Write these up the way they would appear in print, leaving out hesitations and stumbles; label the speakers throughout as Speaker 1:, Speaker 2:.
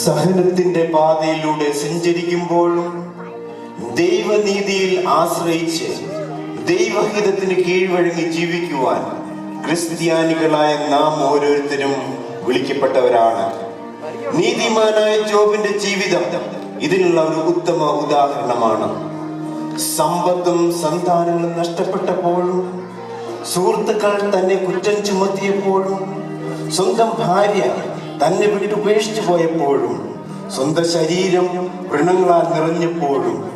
Speaker 1: സഹനത്തിന്റെ പാതയിലൂടെ സഞ്ചരിക്കുമ്പോഴും ദൈവനീതിയിൽ ആശ്രയിച്ച് ദൈവഹിതത്തിന് കീഴ്വഴങ്ങി ജീവിക്കുവാൻ ക്രിസ്ത്യാനികളായ നാം ഓരോരുത്തരും വിളിക്കപ്പെട്ടവരാണ്. നീതിമാനായ ജോബിന്റെ ജീവിതം ഇതിനുള്ള ഒരു ഉത്തമ ഉദാഹരണമാണ്. സമ്പത്തും സന്താനങ്ങളും നഷ്ടപ്പെട്ടപ്പോഴും, സുഹൃത്തുക്കൾ തന്നെ കുറ്റം ചുമത്തിയപ്പോഴും, സ്വന്തം ഭാര്യ തന്നെ വിട്ടുപേക്ഷിച്ചു പോയപ്പോഴും, സ്വന്തം ശരീരം വ്രണങ്ങളാൽ നിറഞ്ഞപ്പോഴും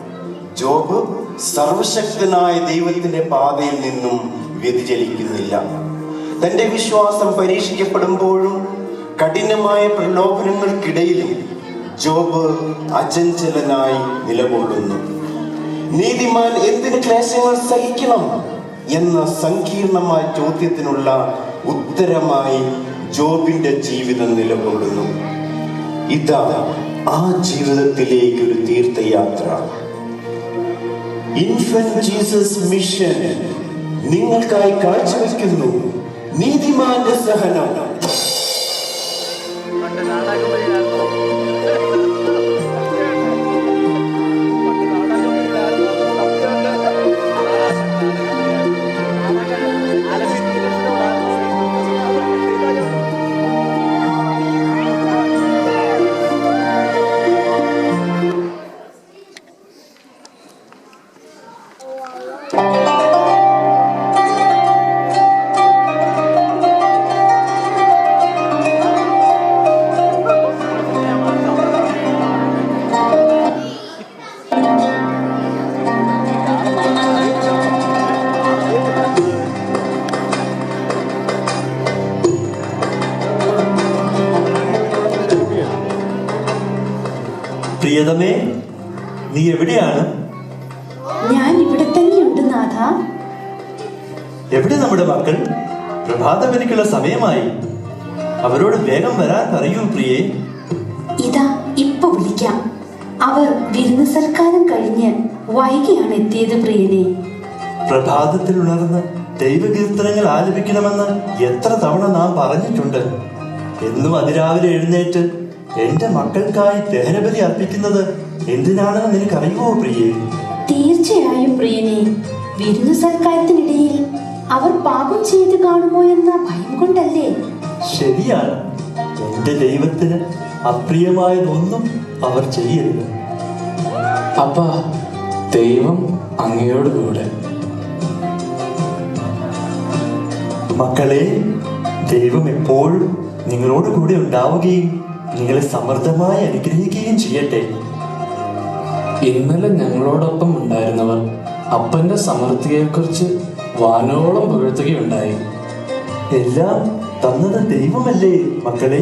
Speaker 1: ജോബ് സർവശക്തനായ ദൈവത്തിന്റെ പാതയിൽ നിന്നും വ്യതിചലിക്കുന്നില്ല. തന്റെ വിശ്വാസം പരീക്ഷിക്കപ്പെടുമ്പോഴും കഠിനമായ പ്രലോഭനങ്ങൾക്കിടയിലും ജോബ് അചഞ്ചലനായി നിലകൊള്ളുന്നു. നീതിമാൻ എന്തിന് ക്ലേശങ്ങൾ സഹിക്കണം എന്ന സങ്കീർണമായ ചോദ്യത്തിനുള്ള ഉത്തരമായി ജോബിന്റെ ജീവിതം നിലകൊള്ളുന്നു. ഇതാ ആ ജീവിതത്തിലേക്കൊരു തീർത്ഥയാത്ര. ഇൻഫന്റ് ജീസസ് മിഷൻ നിങ്ങൾക്കായി കാഴ്ചവെക്കുന്നു നീതിമാന്റെ സഹനം.
Speaker 2: പ്രിയതമേ, നീ എവിടെയാണ്?
Speaker 3: ഞാൻ ഇവിടെ തന്നെയുണ്ട് നാഥ.
Speaker 2: എവിടെ നമ്മുടെ മക്കൾ? പ്രഭാതവനിക്കുള്ള സമയമായി. അവരോട് വേഗം വരാൻ പറയൂ പ്രിയേ.
Speaker 3: ഇതാ ഇപ്പൊ വിളിക്കാം. അവർ വിരുന്ന് സൽക്കാരം കഴിഞ്ഞ് വൈകിയാണ് എത്തിയത് പ്രിയനെ.
Speaker 2: പ്രഭാതത്തിൽ ഉണർന്ന് ദൈവകീർത്തനങ്ങൾ ആലപിക്കണമെന്ന് എത്ര തവണ നാം പറഞ്ഞിട്ടുണ്ട്. എന്നും അതിരാവിലെ എഴുന്നേറ്റ് എന്റെ മക്കൾക്കായി ദഹനബലി അർപ്പിക്കുന്നത് എന്തിനാണെന്ന് നിനക്കറിയുമോ പ്രിയേ?
Speaker 3: തീർച്ചയായും പ്രിയനെ. വിരുന്ന് സൽക്കാരത്തിനിടയിൽ അവർ പാപം ചെയ്ത് കാണുമോ എന്ന ഭയം കൊണ്ടല്ലേ?
Speaker 2: ശരിയാണ്. എന്റെ ദൈവത്തിന് അപ്രിയമായതൊന്നും അവർ ചെയ്യരുത്.
Speaker 4: അപ്പാ, ദൈവം അങ്ങയോട് കൂടെ.
Speaker 2: മക്കളെ, ദൈവം എപ്പോഴും നിങ്ങളോട് കൂടെ ഉണ്ടാവുകയും നിങ്ങളെ സമൃദ്ധമായി അനുഗ്രഹിക്കുകയും ചെയ്യട്ടെ.
Speaker 4: ഇന്നലെ ഞങ്ങളോടൊപ്പം ഉണ്ടായിരുന്നവർ അപ്പന്റെ സമൃദ്ധിയെക്കുറിച്ച് വാനോളം പുകഴ്ത്തുകയുണ്ടായി.
Speaker 2: എല്ലാം തന്നത് ദൈവമല്ലേ മക്കളെ?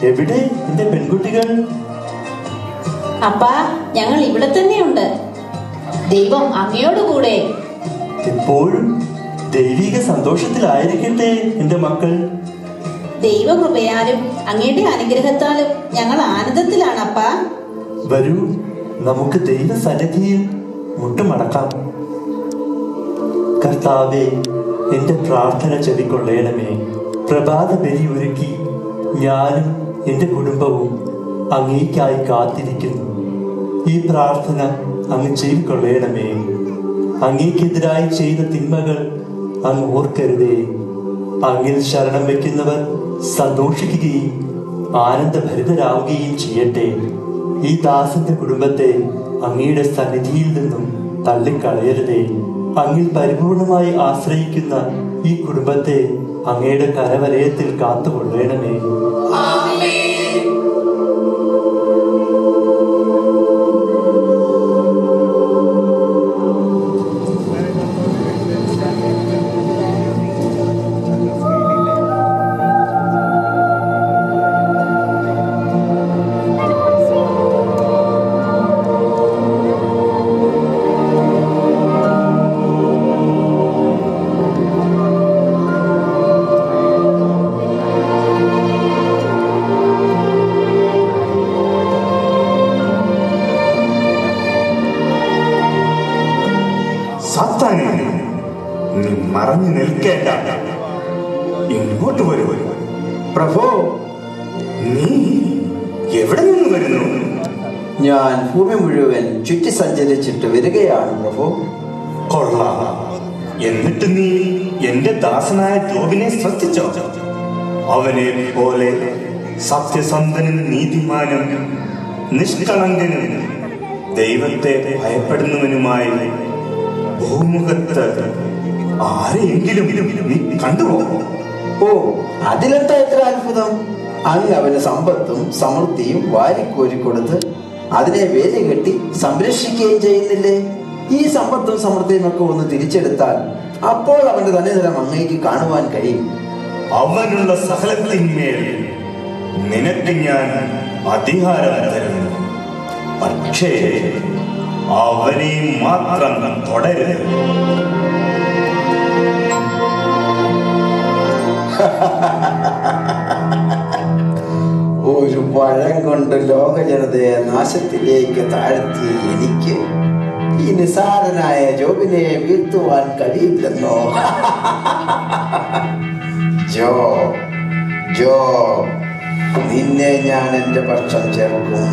Speaker 2: എവിടെ എന്റെ പെൺകുട്ടികൾ?
Speaker 5: അപ്പാ, ഞങ്ങൾ ഇവിടെ തന്നെയുണ്ട്. ദൈവം അങ്ങയോട് കൂടെ.
Speaker 2: എപ്പോഴും ദൈവിക സന്തോഷത്തിലായിരിക്കട്ടെ എന്റെ മക്കൾ.
Speaker 5: ദൈവകൃപയാലും അങ്ങയുടെ അനുഗ്രഹത്താലും ഞങ്ങൾ ആനന്ദത്തിലാണ് അപ്പാ.
Speaker 2: വരൂ, നമുക്ക് ദൈവസന്നിധിയിൽ മുട്ടുമടക്കാം. കർത്താവേ, എന്റെ പ്രാർത്ഥന ചെവിക്കൊള്ളണമേ. പ്രഭാത ബലി ഒരുക്കി ഞാനും എന്റെ കുടുംബവും അങ്ങേക്കായി കാത്തിരിക്കുന്നു. ഈ പ്രാർത്ഥന അങ്ങ് ചെവിക്കൊള്ളണമേ. അങ്ങേക്കെതിരായി ചെയ്ത തിന്മകൾ അങ്ങ് ഓർക്കരുതേ. അങ്ങിൽ ശരണം വെക്കുന്നവർ സന്തോഷിക്കുകയും ആനന്ദഭരിതരാവുകയും ചെയ്യട്ടെ. ഈ ദാസന്റെ കുടുംബത്തെ അങ്ങയുടെ സന്നിധിയിൽ നിന്നും തള്ളിക്കളയരുതേ. അങ്ങിൽ പരിപൂർണമായി ആശ്രയിക്കുന്ന ഈ കുടുംബത്തെ അങ്ങയുടെ കരവലയത്തിൽ കാത്തുകൊള്ളണമേ.
Speaker 1: മറഞ്ഞു നിൽക്കേണ്ട, ഇങ്ങോട്ട് വരൂ. പ്രഭോ, നീ എവിടെ നിന്ന് വരുന്നു?
Speaker 6: ഞാൻ ഭൂമി മുഴുവൻ ചുറ്റി സഞ്ചരിച്ചിട്ട് വരികയാണ് പ്രഭു.
Speaker 1: കൊള്ളാം. എന്നിട്ട് നീ എന്റെ ദാസനായ ജോബിനെ ശ്രദ്ധിച്ചോ? അവനെ പോലെ സത്യസന്ധനും നീതിമാനും നിഷ്കളങ്കനും ദൈവത്തെ ഭയപ്പെടുന്നവനുമായി ഭൂമുഖത്ത് ആരെയെങ്കിലും നീ കണ്ടുപോ?
Speaker 6: ഓ, അതിലെന്താ എത്ര അത്ഭുതം! അങ്ങ് അവന് സമ്പത്തും സമൃദ്ധിയും വാരിക്കോരി കൊടുത്ത് അതിനെ വേലി കെട്ടി സംരക്ഷിക്കുകയും ചെയ്യുന്നില്ലേ? ഈ സമ്പത്തും സമൃദ്ധിയും ഒക്കെ ഒന്ന് തിരിച്ചെടുത്താൽ അപ്പോൾ അവന്റെ തനിനിറം അങ്ങേക്ക് കാണുവാൻ കഴിയും.
Speaker 1: അവനുള്ള സകലത്തിന്മേൽ നിനക്ക് ഞാൻ അധികാരം തരുന്നു. പക്ഷേ അവനെ മാത്രം തുടരുത്.
Speaker 6: ഒരു പഴം കൊണ്ട് ലോക ജനതയെ നാശത്തിലേക്ക് താഴ്ത്തിയ എനിക്ക് ഈ നിസാരനായ ജോബിനെ വീഴ്ത്തുവാൻ കഴിയില്ലെന്നോ? ജോ ജോ നിന്നെ ഞാൻ എന്റെ പക്ഷം ചേർക്കും.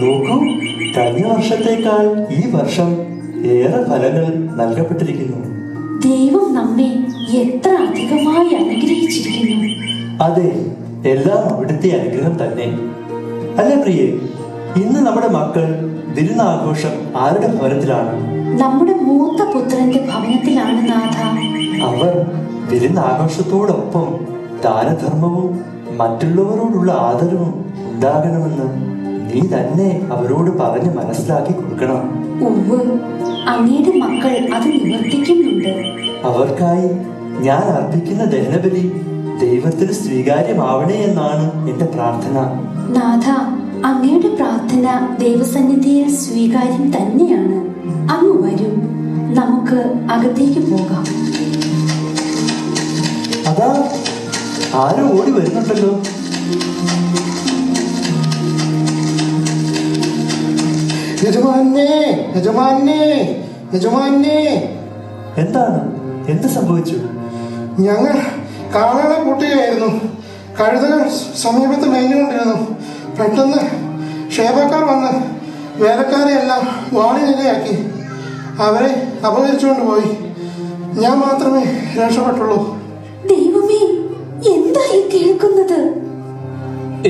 Speaker 2: നോക്കൂ, കഴിഞ്ഞ വർഷത്തേക്കാൾ ഈ വർഷം ഏറെ ഫലങ്ങൾ നൽകപ്പെട്ടിരിക്കുന്നു.
Speaker 3: ദൈവം നമ്മെ എത്ര അധികമായി അനുഗ്രഹിച്ചിരിക്കുന്നു.
Speaker 2: അതെ, എല്ലാം അവിടുത്തെ അനുഗ്രഹം തന്നെ. അല്ലേ പ്രിയേ, ഇന്ന് നമ്മുടെ മക്കൾ വിരുന്നാഘോഷം ആരുടെ ഭവനത്തിലാണ്?
Speaker 3: നമ്മുടെ മൂത്ത പുത്രന്റെ ഭവനത്തിലാണ് നാഥ.
Speaker 2: അവർ വിരുന്നാഘോഷത്തോടൊപ്പം ദാനധർമ്മവും മറ്റുള്ളവരോടുള്ള ആദരവും ഉണ്ടാകണമെന്ന് നീ തന്നെ അവരോട് പറഞ്ഞ് മനസ്സിലാക്കി കൊടുക്കണം.
Speaker 3: ഉവ്വ്, അങ്ങയുടെ മക്കൾ അത് നിവർത്തിക്കുന്നുണ്ട്.
Speaker 2: അവർക്കായി ഞാൻ അർപ്പിക്കുന്ന ദഹനബലി ദൈവത്തിന് സ്വീകാര്യമാവണേ എന്നാണ് എന്റെ പ്രാർത്ഥന.
Speaker 3: നാഥ, അങ്ങയുടെ പ്രാർത്ഥന ദൈവസന്നിധിയിൽ സ്വീകാര്യം തന്നെയാണ്. അങ്ങ് വരൂ, നമുക്ക് അകത്തേക്ക് പോകാം.
Speaker 2: അതാ ആരോ ഓടി വരുന്നുണ്ടല്ലോ.
Speaker 7: യജമാനേ, യജമാനേ, യജമാനേ!
Speaker 2: എന്താണ്? എന്ത് സംഭവിച്ചു?
Speaker 7: ഞങ്ങൾ കാളകളെ കൂട്ടുകയായിരുന്നു. കഴുതകൾ സമീപത്ത് മേഞ്ഞുകൊണ്ടിരുന്നു. പെട്ടെന്ന് ക്ഷേമക്കാർ വന്ന് വേലക്കാരെ എല്ലാം വാളിനിരയാക്കി അവരെ അപഹരിച്ചുകൊണ്ട് പോയി. ഞാൻ മാത്രമേ രക്ഷപ്പെട്ടുള്ളൂ.
Speaker 3: ദൈവമേ, എന്തായി കേൾക്കുന്നത്?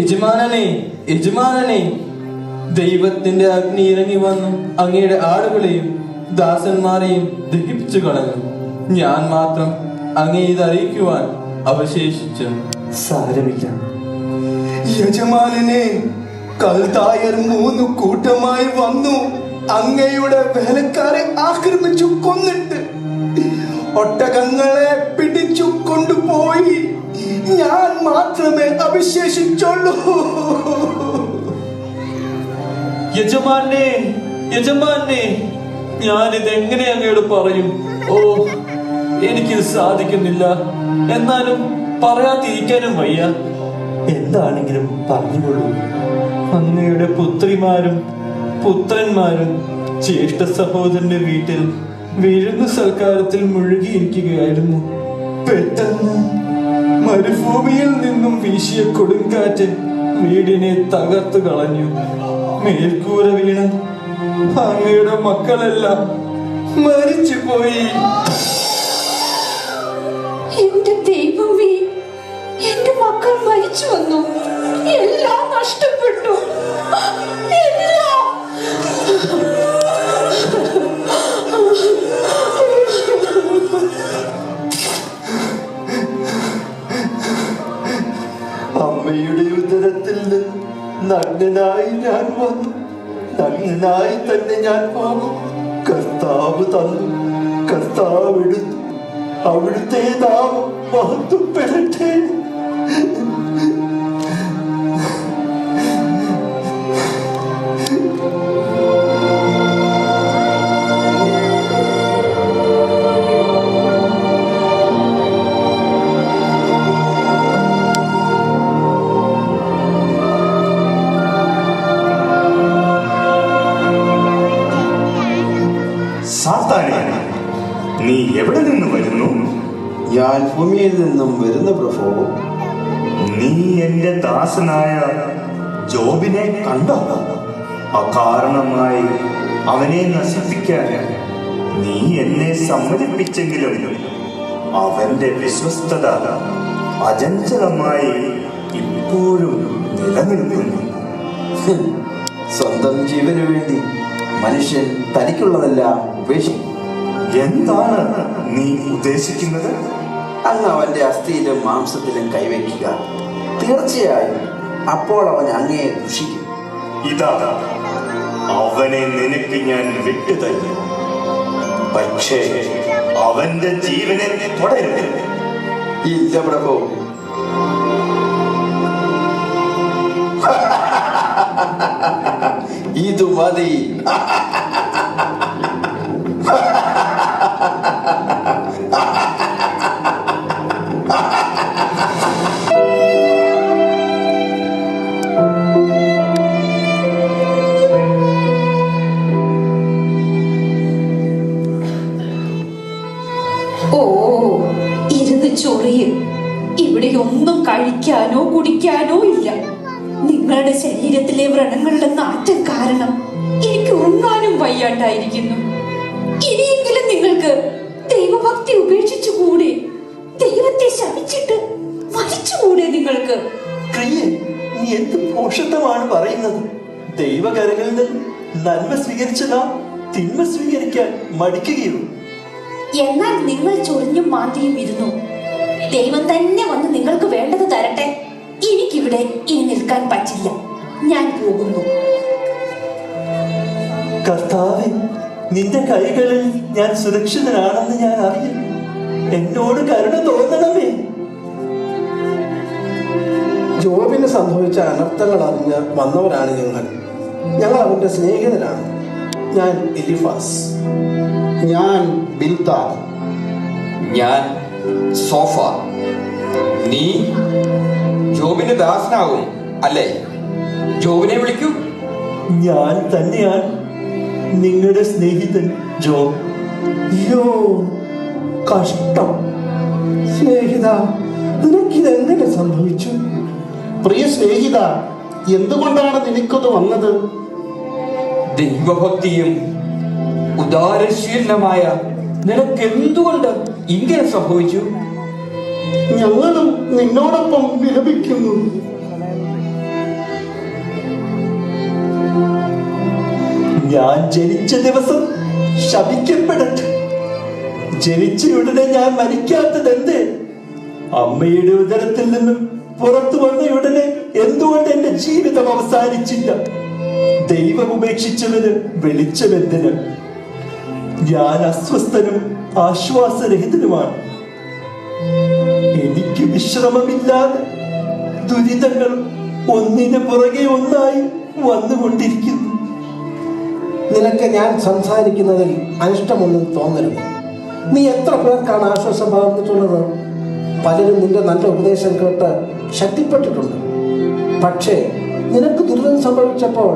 Speaker 4: യജമാനനെ, യജമാനനെ! ദൈവത്തിന്റെ അഗ്നി ഇറങ്ങി വന്നു അങ്ങയുടെ ആടുകളെയും ദാസന്മാരെയും ദഹിപ്പിച്ചു കളഞ്ഞു. ഞാൻ മാത്രം അങ്ങേ ഇത് അറിയിക്കുവാൻ അവശേഷിച്ചു.
Speaker 2: സാരമില്ല
Speaker 7: യജമാനനെ, കൽദായർ 3 കൂട്ടമായി വന്നു അങ്ങയുടെ വേലക്കാരെ ആക്രമിച്ചു കൊന്നിട്ട് ഒട്ടകങ്ങളെ പിടിച്ചു കൊണ്ടുപോയി. ഞാൻ മാത്രമേ അവശേഷിച്ചുള്ളൂ.
Speaker 4: യജമാനെ, യജമാനെ! ഞാനിത് എങ്ങനെ അങ്ങയോട് പറയും? ഓ, എനിക്കിത് സാധിക്കുന്നില്ല. എന്നാലും പറയാതിരിക്കാനും വയ്യ.
Speaker 2: എന്താണെങ്കിലും പറഞ്ഞുകൊള്ളൂ.
Speaker 4: അങ്ങയുടെ പുത്രിമാരും പുത്രന്മാരും ജ്യേഷ്ഠ സഹോദരന്റെ വീട്ടിൽ വിരുന്നു സൽക്കാരത്തിൽ മുഴുകിയിരിക്കുകയായിരുന്നു. പെട്ടെന്ന് മരുഭൂമിയിൽ നിന്നും വീശിയ കൊടുങ്കാറ്റ് വീടിനെ തകർത്തു കളഞ്ഞു. മേൽക്കൂര വീണ് അങ്ങയുടെ മക്കളെല്ലാം മരിച്ചുപോയി.
Speaker 3: എന്റെ ദൈവമേ, എന്റെ മക്കൾ മരിച്ചു വന്നു. എല്ലാം നഷ്ടപ്പെട്ടു. എല്ലാം.
Speaker 2: അമ്മയുടെ ഉദരത്തിൽ നിന്ന് നഗ്നനായി ഞാൻ വന്നു, നഗ്നനായി തന്നെ ഞാൻ പോകും. കർത്താവ് തന്നു, കർത്താവ് എടുത്തു. അവിടുത്തെ നാമം മഹത്വപ്പെടട്ടെ.
Speaker 1: സാത്താനെ, നീ എവിടെ നിന്ന് വരുന്നു?
Speaker 6: ഞാൻ ഭൂമിയിൽ നിന്നും വരുന്ന പ്രഭു.
Speaker 1: നീ എന്റെ ദാസനായ ജോബിനെ കണ്ടോ? അകാരണമായി അവനെ നശിപ്പിക്കാൻ നീ എന്നെ സമ്മതിപ്പിച്ചെങ്കിലും അവന്റെ വിശ്വസ്തത അചഞ്ചലമായി ഇപ്പോഴും നിലനിൽക്കുന്നു.
Speaker 6: സ്വന്തം ജീവന് വേണ്ടി മനുഷ്യൻ തനിക്കുള്ളതെല്ലാം ഉപേക്ഷിക്കും.
Speaker 1: എന്താണ് നീ ഉദ്ദേശിക്കുന്നത്?
Speaker 6: അങ്ങ് അവന്റെ അസ്ഥിയിലും മാംസത്തിലും കൈവയ്ക്കുക. തീർച്ചയായും അപ്പോൾ അവൻ അങ്ങയെ ദുഷിക്കും.
Speaker 1: ഇതാ, അവനെ നിനക്ക് ഞാൻ വിട്ടുതരും. പക്ഷേ അവന്റെ ജീവനെ തുടരുത്.
Speaker 6: ഇല്ല പ്രഭു. ഇത് മതി.
Speaker 5: ഓ, ഇരുന്ന് ചൊറിയും. ഇവിടെ ഒന്നും കഴിക്കാനോ കുടിക്കാനോ ഇല്ല. നിങ്ങളുടെ ശരീരത്തിലെ വ്രണങ്ങളുടെ നാറ്റം കാരണം എനിക്ക് ഉറങ്ങാനും വയ്യാണ്ടായിരിക്കുന്നു. ഇനിയെങ്കിലും നിങ്ങൾക്ക് ദൈവഭക്തി ഉപേക്ഷിച്ചുകൂടെ? ദൈവത്തെ ശപിച്ചിട്ട് മരിച്ചുകൂടെ നിങ്ങൾക്ക്?
Speaker 2: പ്രിയേ, നീ എന്ത് പോഷത്വമാണ് പറയുന്നത്? ദൈവകരങ്ങളിൽ നിന്ന് നന്മ സ്വീകരിച്ചതാ തിന്മ സ്വീകരിക്കാൻ മടിക്കുകയോ?
Speaker 3: എന്നാൽ നിങ്ങൾ ചൊറിഞ്ഞും മാന്തിയും ഇരുന്നു. ദൈവം തന്നെ വന്ന് നിങ്ങൾക്ക് വേണ്ടത് തരട്ടെ. എനിക്കിവിടെ ഇനി നിൽക്കാൻ പറ്റില്ല. ഞാൻ പോകുന്നു.
Speaker 2: കർത്താവേ, നിന്റെ കൈകളിൽ ഞാൻ സുരക്ഷിതനാണെന്ന് ഞാൻ അറിയുന്നു. എന്നോട് കരുണ തോന്നണമേ.
Speaker 7: ജോബിന് സംഭവിച്ച അനർത്ഥങ്ങൾ അറിഞ്ഞ് വന്നവരാണ് ഞങ്ങൾ അവന്റെ സ്നേഹിതരാണ്. ഞാൻ എലിഫാസ്.
Speaker 8: ഞാൻ ബിൽദാദ്.
Speaker 9: ഞാൻ സോഫാർ. നീ ജോബിന് ദാസനാകും അല്ലേ? ജോബിനെ വിളിക്കൂ.
Speaker 2: ഞാൻ തന്നെയാണ് നിങ്ങളുടെ സ്നേഹിതൻ ജോബ്.
Speaker 7: അയ്യോ, കഷ്ടം. സ്നേഹിത, നിനക്കിതെങ്ങനെ സംഭവിച്ചു?
Speaker 8: പ്രിയ സ്നേഹിത, എന്തുകൊണ്ടാണ് നിനക്കത് വന്നത്?
Speaker 9: ദൈവഭക്തിയും ഉദാരശീലമായ നിനക്ക് എന്തുകൊണ്ട് ഇങ്ങനെ സംഭവിച്ചു?
Speaker 8: ഞങ്ങളും നിന്നോടൊപ്പം വിലപിക്കുന്നു.
Speaker 2: ഞാൻ ജനിച്ച ദിവസം ശപിക്കപ്പെടട്ടെ. ജനിച്ചയുടനെ ഞാൻ മരിക്കാത്തത് എന്തേ? അമ്മയുടെ ഉദരത്തിൽ നിന്നും പുറത്തു വന്നയുടനെ എന്തുകൊണ്ട് എന്റെ ജീവിതം അവസാനിച്ചില്ല? ദൈവം ഉപേക്ഷിച്ചവന് വെളിച്ചമെന്തിന്? ഞാൻ അസ്വസ്ഥനും ആശ്വാസരഹിതനുമാണ്. എനിക്ക് വിശ്രമമില്ലാതെ ദുരിതങ്ങൾ ഒന്നിന് പുറകെ ഒന്നായി വന്നുകൊണ്ടിരിക്കുന്നു.
Speaker 7: നിനക്ക് ഞാൻ സംസാരിക്കുന്നതിൽ അനിഷ്ടമൊന്നും തോന്നരുത്. നീ എത്ര പേർക്കാണ് ആശ്വാസം പകർന്നിട്ടുള്ളത്? പലരും നിന്റെ നല്ല ഉപദേശം കേട്ട് ശക്തിപ്പെട്ടിട്ടുണ്ട്. പക്ഷേ നിനക്ക് ദുരിതം സംഭവിച്ചപ്പോൾ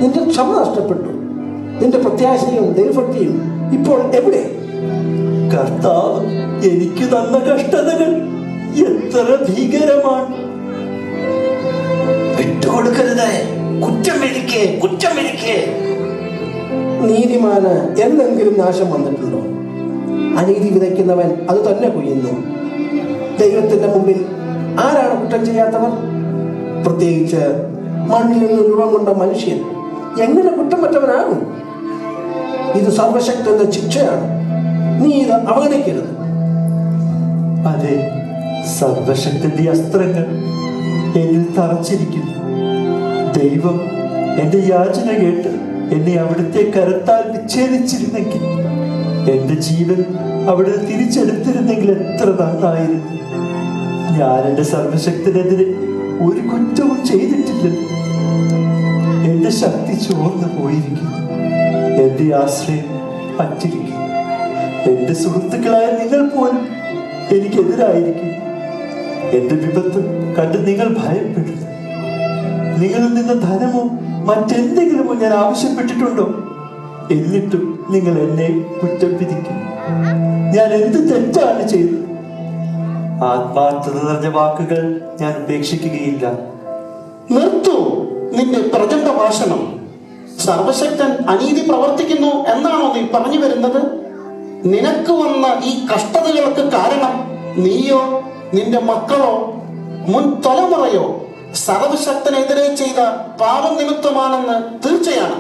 Speaker 7: നിന്റെ ക്ഷമ നഷ്ടപ്പെട്ടു. നിന്റെ പ്രത്യാശയും ദൈവഭക്തിയും ഇപ്പോൾ എവിടെ?
Speaker 2: കർത്താവ് എനിക്ക് തന്ന കഷ്ടതകൾ എത്ര ഭീകരമാണ്.
Speaker 6: വിട്ടുകൊടുക്കരുത്. കുറ്റം എനിക്ക്.
Speaker 7: നീതിമാന് എന്തെങ്കിലും നാശം വന്നിട്ടുണ്ടോ? അനീതി വിതയ്ക്കുന്നവൻ അത് തന്നെ കൊയ്യുന്നു. ദൈവത്തിന്റെ മുമ്പിൽ ആരാണ് കുറ്റം ചെയ്യാത്തവർ? പ്രത്യേകിച്ച് മണ്ണിൽ നിന്ന് രൂപം കൊണ്ട മനുഷ്യൻ എങ്ങനെ കുറ്റം പറ്റവനാകും? ഇത് സർവശക്തന്റെ ശിക്ഷയാണ്. നീ ഇത് അവഗണിക്കരുത്.
Speaker 2: അതെ, സർവശക്തന്റെ അസ്ത്രങ്ങൾ എന്നിൽ തറച്ചിരിക്കുന്നു. ദൈവം എന്റെ യാചന കേട്ട് എന്നെ അവിടുത്തെ കരത്താൽ വിച്ഛേദിച്ചിരുന്നെങ്കിൽ എന്റെ ജീവൻ അവിടെ തിരിച്ചെടുത്തിരുന്നെങ്കിൽ എത്ര നന്നായിരുന്നു. ഞാൻ എന്റെ സർവശക്തനെതിരെ ഒരു കുറ്റവും ചെയ്തിട്ടില്ല. എന്റെ ശക്തി ചോർന്നു പോയിരിക്കുന്നു. എന്റെ ആശ്രയം പറ്റിരിക്കുന്നു. എന്റെ സുഹൃത്തുക്കളായ നിങ്ങൾ പോലും എനിക്കെതിരായിരിക്കും. എന്റെ വിപത്ത് കണ്ട് നിങ്ങൾ ഭയപ്പെടുന്നു. നിങ്ങളിൽ നിന്ന് ധനമോ മറ്റെന്തെങ്കിലുമോ ഞാൻ ആവശ്യപ്പെട്ടിട്ടുണ്ടോ? എന്നിട്ടും നിങ്ങൾ എന്നെ കുറ്റം വിധിക്കും. ഞാൻ എന്ത് തെറ്റാണ് ചെയ്തത്? ആത്മാർത്ഥത നിറഞ്ഞ വാക്കുകൾ ഞാൻ ഉപേക്ഷിക്കുകയില്ല.
Speaker 8: നിർത്തൂ നിന്റെ പ്രചണ്ഡ ഭാഷണം. സർവശക്തൻ അനീതി പ്രവർത്തിക്കുന്നു എന്നാണോ നീ പറഞ്ഞു വരുന്നത്? നിനക്ക് വന്ന ഈ കഷ്ടതകൾക്ക് കാരണം നീയോ നിന്റെ മക്കളോ മുൻ തലമുറയോ സർവശക്തനെതിരെ ചെയ്ത പാപം നിമിത്തമാണെന്ന് തീർച്ചയാണ്.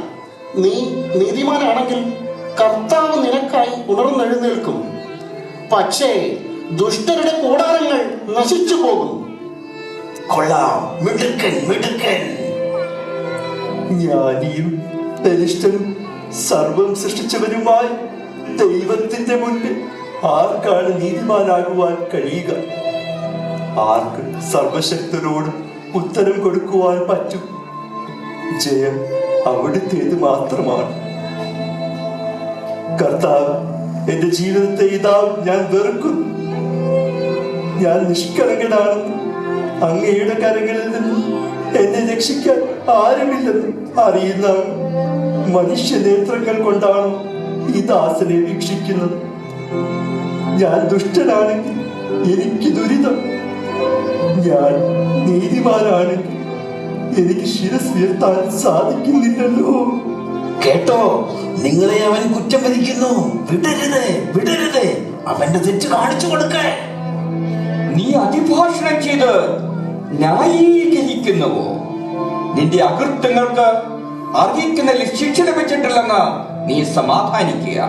Speaker 8: നീ നീതിമാനാണെങ്കിൽ കർത്താവ് നിനക്കായി ഉണർന്നെഴുന്നേൽക്കും. പക്ഷേ ദുഷ്ടരുടെ കൂടാരങ്ങൾ നശിച്ചു പോകും.
Speaker 6: കൊള്ളാം, മിടുക്കൻ മിടുക്കൻ.
Speaker 2: ജ്ഞാനിയും ബലിഷ്ഠനും സർവം സൃഷ്ടിച്ചവനുമായി ദൈവത്തിന്റെ മുന്നിൽ ആർക്കാണ് നീതിമാനാകുവാൻ കഴിയുക? ആർക്ക് സർവശക്തനോട് ഉത്തരം കൊടുക്കുവാൻ പറ്റും? ജയം അവിടുത്തേത് മാത്രമാണ്. കർത്താവ്, എന്റെ ജീവിതത്തെ ഇതാ ഞാൻ വെറുക്കുന്നു. ഞാൻ നിഷ്കളങ്കനാണെന്ന് അങ്ങയുടെ കരങ്ങളിൽ നിന്ന് എന്നെ രക്ഷിക്കാൻ ആരുമില്ലെന്ന് അറിയുന്ന മനുഷ്യ നേത്രങ്ങൾ കൊണ്ടാണോ ഈ ദാസനെ വീക്ഷിക്കുന്നത്? ഞാൻ ദുഷ്ടനാണെങ്കിൽ എനിക്ക് ദുരിതം. ഞാൻ നീതിമാനാണെങ്കിൽ എനിക്ക് ശിരസ് ഉയർത്താൻ സാധിക്കുന്നില്ലല്ലോ.
Speaker 6: കേട്ടോ, നിങ്ങളെ അവൻ കുറ്റം വിധിക്കുന്നു. വിടരുത് വിടരുത്, അവന്റെ തെറ്റ് കാണിച്ചു കൊടുക്കേ.
Speaker 9: നീ അതിഭാഷണം ചെയ്ത് ന്യായീകരിക്കുന്നുവോ? നിന്റെ അകൃത്യങ്ങൾക്ക് അർഹിക്കുന്നതിൽ ശിക്ഷ ലഭിച്ചിട്ടില്ലെന്ന് നീ സമാധാനിക്കുക.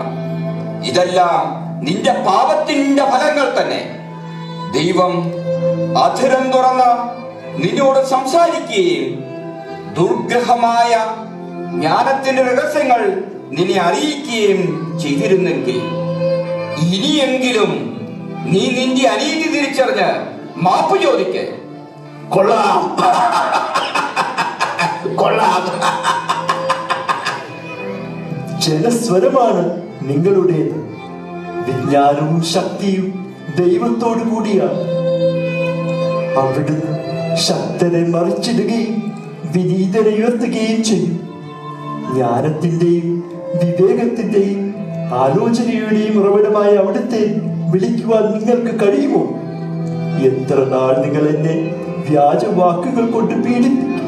Speaker 9: ഇതെല്ലാം നിന്റെ പാപത്തിന്റെ ഫലങ്ങൾ തന്നെ. ദൈവം അധരം തുറന്ന് നിന്നോട് സംസാരിക്കുകയും ദുർഗ്രഹമായ ജ്ഞാനത്തിന്റെ രഹസ്യങ്ങൾ നിന്നെ അറിയിക്കുകയും ചെയ്തിരുന്നെങ്കിൽ ഇനിയെങ്കിലും നീ നിന്റെ അനീതി തിരിച്ചറിഞ്ഞ് മാപ്പ് ചോദിക്ക്.
Speaker 6: കൊള്ളാം കൊള്ളാം.
Speaker 2: ജനസ്വരമാണ് നിങ്ങളുടേത്. വിജ്ഞാനവും ശക്തിയും ദൈവത്തോടു കൂടിയാണ്. അവിടുന്ന് ശക്തരെ മറിച്ചിടുകയും വിനീതരെ ഉയർത്തുകയും ചെയ്യും. ജ്ഞാനത്തിന്റെയും വിവേകത്തിന്റെയും ആലോചനയുടെയും ഉറവിടമായ അവിടുത്തെ വിളിക്കുവാൻ നിങ്ങൾക്ക് കഴിയുമോ? എത്ര നാൾ നിങ്ങൾ എന്നെ വ്യാജവാക്കുകൾ കൊണ്ട് പീഡിപ്പിക്കും?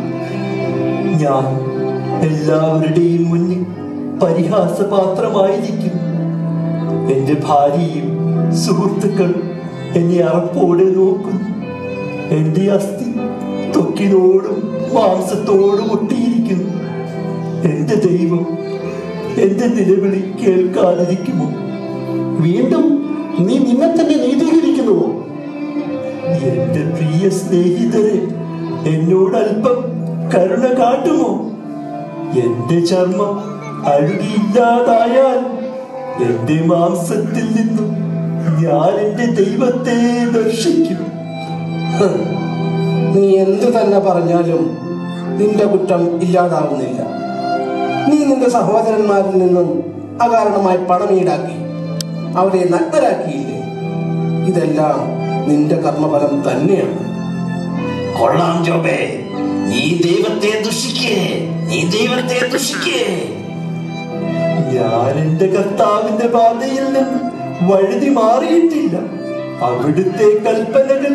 Speaker 2: ഞാൻ എല്ലാവരുടെയും മുന്നിൽ പരിഹാസപാത്രമായിരിക്കും. എന്റെ ഭാര്യയും സുഹൃത്തുക്കളും എന്നെ അറപ്പോടെ നോക്കുന്നു. എന്റെ അസ്ഥി ത്വക്കിനോടും മാംസത്തോടും ഒട്ടിയിരിക്കുന്നു. എന്റെ ദൈവം എന്റെ നിലവിളി കേൾക്കാതിരിക്കുമോ?
Speaker 8: വീണ്ടും നീ നിന്നെ തന്നെ നീതീകരിക്കുന്നുവോ?
Speaker 2: എന്റെ പ്രിയ സ്നേഹിതരെ, എന്നോട് അല്പം കരുണ കാട്ടുമോ? എന്റെ ചർമ്മം അഴുകിയില്ലാതായാൽ എന്റെ മാംസത്തിൽ നിന്നും ഞാൻ എന്റെ ദൈവത്തെ ദർശിക്കും.
Speaker 7: നീ എന്ത് തന്നെ പറഞ്ഞാലും നിന്റെ കുറ്റം ഇല്ലാതാവുന്നില്ല. നീ നിന്റെ സഹോദരന്മാരിൽ നിന്നും അകാരണമായി പണം ഈടാക്കി അവരെ നഗ്നരാക്കിയില്ലേ? ഇതെല്ലാം നിന്റെ കർമ്മഫലം തന്നെയാണ്.
Speaker 6: കൊള്ളാം ജോബേ, നീ ദൈവത്തെ ദുഷിക്കേ, നീ ദൈവത്തെ ദുഷിക്കേ.
Speaker 2: ഞാൻ എന്റെ കർത്താവിന്റെ പാതയിൽ നിന്ന് വഴുതി മാറിയിട്ടില്ല. അവിടുത്തെ കൽപ്പനകൾ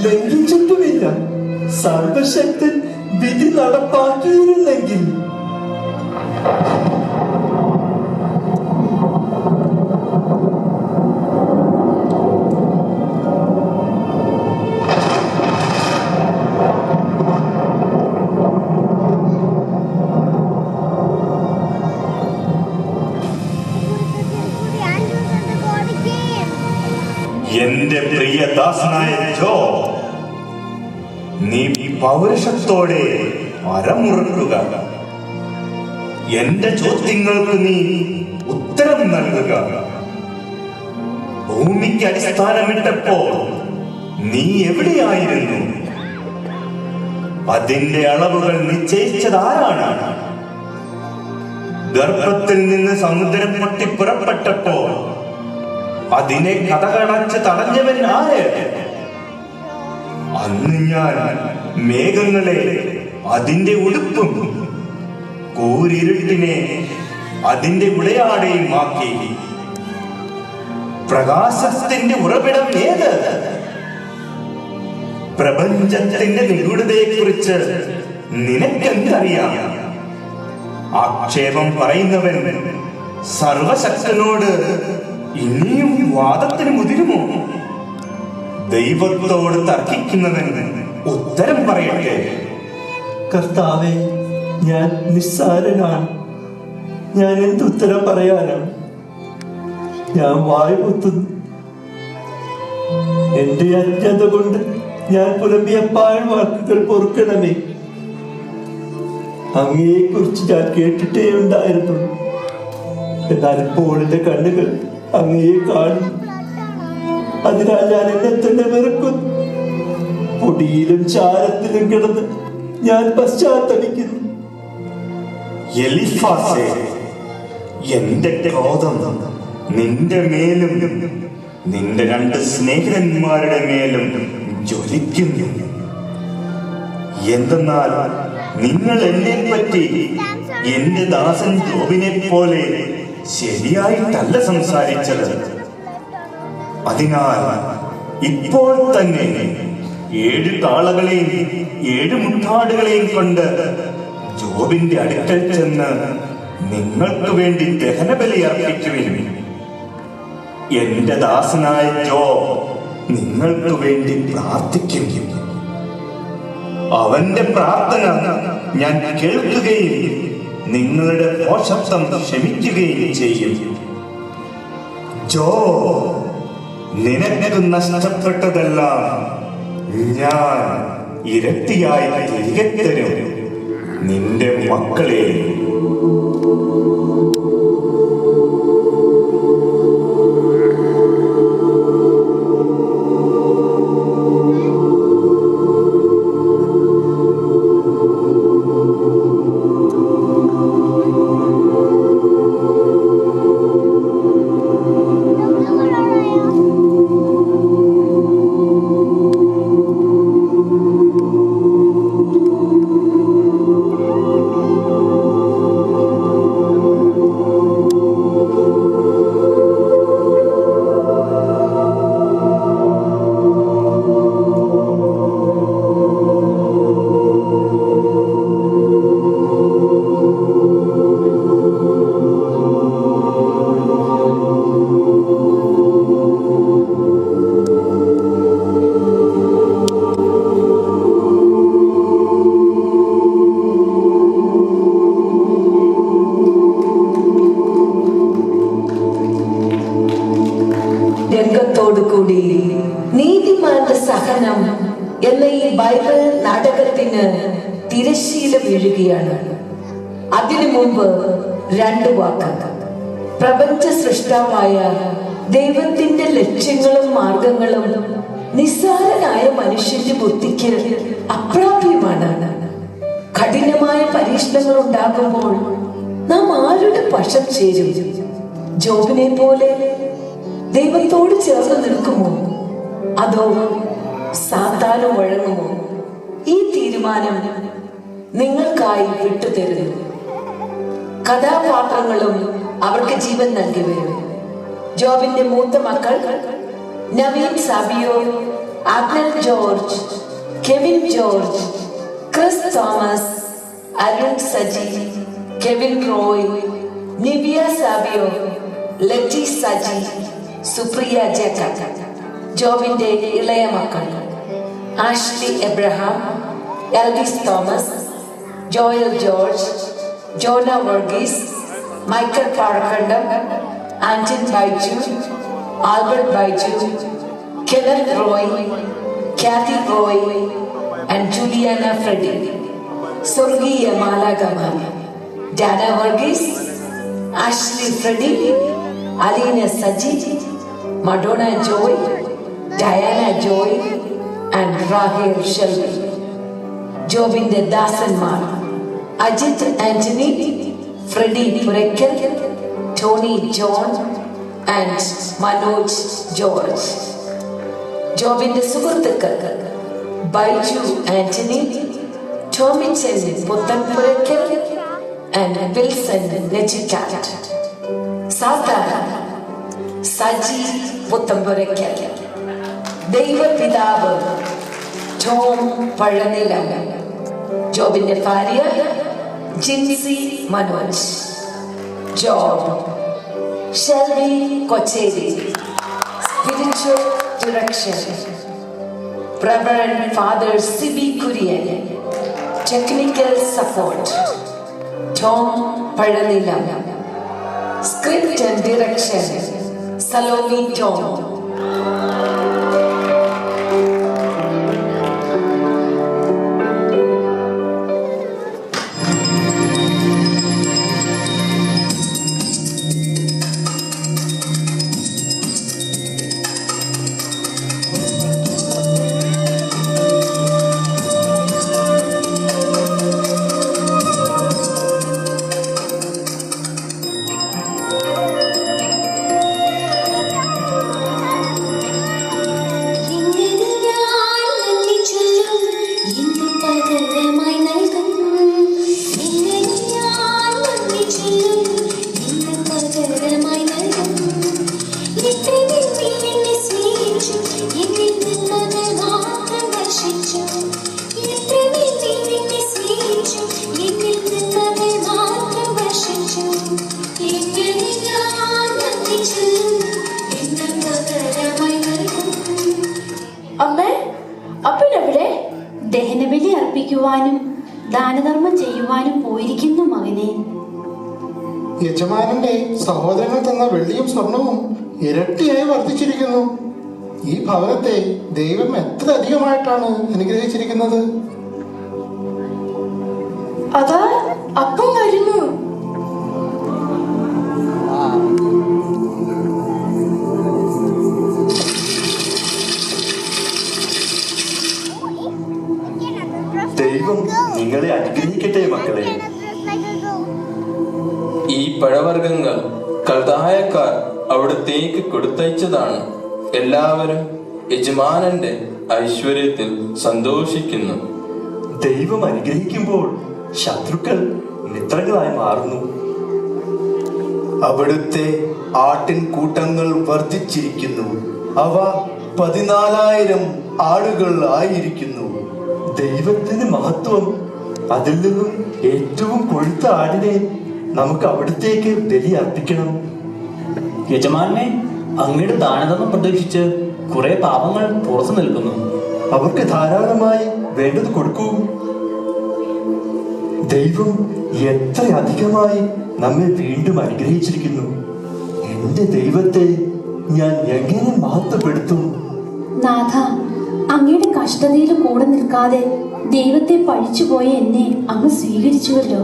Speaker 2: ലംഘിച്ചിട്ടുമില്ല. സർവശക്തൻ വിധി നടപ്പാക്കിയിരുന്നെങ്കിൽ
Speaker 1: എന്റെ പ്രിയ ദാസനായ ജോ, നീ പൗരുഷത്തോടെ അരമുറുക്കുക. എന്റെ ചോദ്യങ്ങൾക്ക് നീ ഉത്തരം നൽകുക. ഭൂമിക്ക് അടിസ്ഥാനമിട്ടപ്പോൾ നീ എവിടെയായിരുന്നു? അതിന്റെ അളവുകൾ നിശ്ചയിച്ചത് ആരാണ്? ഗർഭത്തിൽ നിന്ന് സമുദ്രം പൊട്ടി പുറപ്പെട്ടപ്പോൾ അതിനെ കഥകളച്ച് തടഞ്ഞവൻ ആര്? അന്ന് ഞാൻ മേഘങ്ങളെ അതിന്റെ ഉടുപ്പും കൂരിരുട്ടിനെ അതിന്റെ ഉടയാടയും ആക്കി. പ്രകാശത്തിന്റെ ഉറവിടം ഏത്? പ്രപഞ്ചത്തിന്റെ നിഗൂഢതയെക്കുറിച്ച് നിനക്കെന്തറിയാം? ആക്ഷേപം പറയുന്നവൻ സർവശക്തനോട് ഇനിയും വാദത്തിന് മുതിരുമോ? ദൈവത്തോട് തർക്കിക്കുന്നവൻ ഉത്തരം പറയട്ടെ.
Speaker 2: കർത്താവേ, ഞാൻ നിസ്സാരനാണ്. ഞാൻ എന്തുത്തരം പറയാനാണ്? ഞാൻ വായ്പൊത്തുന്നു. എന്റെ അജ്ഞത കൊണ്ട് ഞാൻ പുലമ്പിയ പാഴ്വാക്കുകൾ പൊറുക്കണമേ. അങ്ങയെ കുറിച്ച് ഞാൻ കേട്ടിട്ടേ ഉണ്ടായിരുന്നു. എന്നാൽ ഇപ്പോൾ എന്റെ കണ്ണുകൾ അങ്ങയെ കാണുന്നു. അതിനാൽ ഞാൻ എന്നെ തന്നെ വെറുക്കുന്നു. പൊടിയിലും ചാരത്തിലും കിടന്ന് ഞാൻ പശ്ചാത്തപിക്കുന്നു.
Speaker 1: എലിഫാസേ, എന്റെ ക്രോധം നിന്റെ മേലും നിന്റെ രണ്ട് സ്നേഹിതന്മാരുടെ മേലും ജ്വലിക്കുന്നു. എന്തെന്നാൽ നിങ്ങൾ എന്നെ പറ്റി എന്റെ ദാസൻ ജോബിനെ പോലെ ശരിയായിട്ടല്ല സംസാരിച്ചത്. അതിനാൽ ഇപ്പോൾ തന്നെ 7 കാളകളെയും 7 മുട്ടാടുകളെയും കൊണ്ട് ജോബിന്റെ അടുക്കൽ ചെന്ന് നിങ്ങൾക്ക് വേണ്ടി ദഹനബലി അർപ്പിക്കുവിൻ. എന്റെ ദാസനായ ജോബ് നിങ്ങൾക്ക് വേണ്ടി പ്രാർത്ഥിക്കും. അവന്റെ പ്രാർത്ഥന ഞാൻ കേൾക്കുകയും നിങ്ങളുടെ ദോഷത്വം ക്ഷമിക്കുകയും ചെയ്യും. ജോ, നിനക്ക് നഷ്ടപ്പെട്ടതെല്ലാം ഞാൻ ഇരട്ടിയായി തിരികെ തരും. നിന്റെ മക്കളെ
Speaker 10: കൂടി നീതിമാന്റെ സഹനം എന്ന ഈ ബൈബിൾ നാടകത്തിന് തിരശ്ശീല വീഴുകയാണ്. അതിനു മുമ്പ് 2 വാക്ക്. പ്രപഞ്ച സൃഷ്ടാവായ ദൈവത്തിന്റെ ലക്ഷ്യങ്ങളും മാർഗങ്ങളും നിസ്സാരനായ മനുഷ്യന്റെ ബുദ്ധിക്ക് അപ്രാപ്യമാണ്. കഠിനമായ പരീക്ഷണങ്ങൾ ഉണ്ടാകുമ്പോൾ നാം ആരുടെ പക്ഷം ചേരും? ജോബിനെ പോലെ ദൈവത്തോട് ചേർന്ന് നിൽക്കുമോ, അതോ സാത്താന് വഴങ്ങുമോ? ഈ തീരുമാനം നിങ്ങൾക്കായി വിട്ടുതരുന്നു. കഥാപാത്രങ്ങളും അവർക്ക് ജീവൻ നൽകിവരും. ജോബിന്റെ മൂത്ത മക്കൾ Naveen Sabio, Agnel George, Kevin George, Chris Thomas, Arun Saji, Kevin Roy, Nivia Sabio, Letty Saji, Supriya Jacob. ജോബിന്റെ ഇളയ മക്കൾ Ashley Abraham, Elvis Thomas, Joel George, Jona Varghese, Michael Parakkandam, Anton Baiju, Albert Baiju, Kenneth Roy, Kathy Roy and Juliana Freddy. സ്വർഗീയ മാലാഖമാർ Dana Varghese, Ashley Freddy, Aleena Saji, Madonna Joy, Diana Joy, and Rahel Shelby. ജോബിന്റെ ദാസന്മാർ Ajith Antony, Freddy Puraikkal, Tony John and Manoj George. ജോബിന്റെ സുഹൃത്തുക്കൾ Baiju Antony, Tomichan Puthenpurackal and Wilson നെച്ചിക്കാറ്റ്. സാത്താൻ Saji Puthenpurackal. ദൈവപിതാവ് Tom പഴനിലം. ജോബിന്റെ ഭാര്യ Jincy Manoj. Job Shelvey Kocheri. Spiritual direction Reverend Father Sibi Kurian. Technical support Tom Padanilam. Script and direction Salome Tom.
Speaker 3: അമ്മേ, അപ്പനെവിടെ? ദഹനബലി അർപ്പിക്കുവാനും ദാനധർമ്മം ചെയ്യുവാനും പോയിരിക്കുന്നു മകനെ.
Speaker 8: യജമാനന്റെ സഹോദരങ്ങൾ തന്ന വെള്ളിയും സ്വർണവും ഇരട്ടിയായി വർദ്ധിച്ചിരിക്കുന്നു. ഈ ഭവനത്തെ ദൈവം എത്ര അധികമായിട്ടാണ് അനുഗ്രഹിച്ചിരിക്കുന്നത്.
Speaker 3: അതാ അപ്പം വരുന്നു.
Speaker 2: ദൈവം നിങ്ങളെ അനുഗ്രഹിക്കട്ടെ മക്കളെ.
Speaker 9: ഈ പഴവർഗ്ഗങ്ങൾ കൽദായക്കാർ അവിടത്തേക്ക് കൊടുത്തയച്ചതാണ്. എല്ലാവരും യജമാനന്റെ ഐശ്വര്യത്തിൽ സന്തോഷിക്കുന്നു.
Speaker 2: ദൈവം അനുഗ്രഹിക്കുമ്പോൾ ശത്രുക്കൾ മിത്രങ്ങളായി മാറുന്നു.
Speaker 6: അവിടുത്തെ ആട്ടിൻ കൂട്ടങ്ങൾ വർദ്ധിച്ചിരിക്കുന്നു. അവ 14,000 ആടുകൾ ആയിരിക്കുന്നു.
Speaker 2: ദൈവത്തിന് മഹത്വം. അതിൽ നിന്നും ഏറ്റവും കൊഴുത്ത ആടിനെ നമുക്ക് അവിടത്തേക്ക് ബലി അർപ്പിക്കണം.
Speaker 11: യജമാനെ, അങ്ങയുടെ ദാനധർമ്മം പ്രതീക്ഷിച്ച് കുറെ പാപങ്ങൾ പുറത്തു നിൽക്കുന്നു.
Speaker 2: അവർക്ക് ധാരാളമായി വേണ്ടത് കൊടുക്കൂ. ദൈവം എത്ര അധികമായി നമ്മെ വീണ്ടും അനുഗ്രഹിച്ചിരിക്കുന്നു. എന്റെ ദൈവത്തെ ഞാൻ എങ്ങനെ മഹത്വപ്പെടുത്തും?
Speaker 3: നാഥ, അങ്ങയുടെ കഷ്ടതയിൽ കൂടെ നിൽക്കാതെ ദൈവത്തെ പഴിച്ചുപോയ എന്നെ അങ്ങ് സ്വീകരിച്ചുവല്ലോ.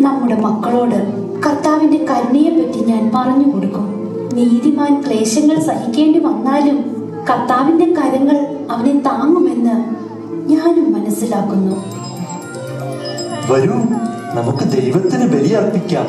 Speaker 3: നമ്മുടെ മക്കളോട് കർത്താവിന്റെ കരുണയെ പറ്റി ഞാൻ പറഞ്ഞു കൊടുക്കും. നീതിമാൻ ക്ലേശങ്ങൾ സഹിക്കേണ്ടി വന്നാലും കർത്താവിന്റെ കരങ്ങൾ അവനെ താങ്ങുമെന്ന് ഞാനും മനസ്സിലാക്കുന്നു.
Speaker 2: വരൂ, നമുക്ക് ദൈവത്തിന് ബലി അർപ്പിക്കാം.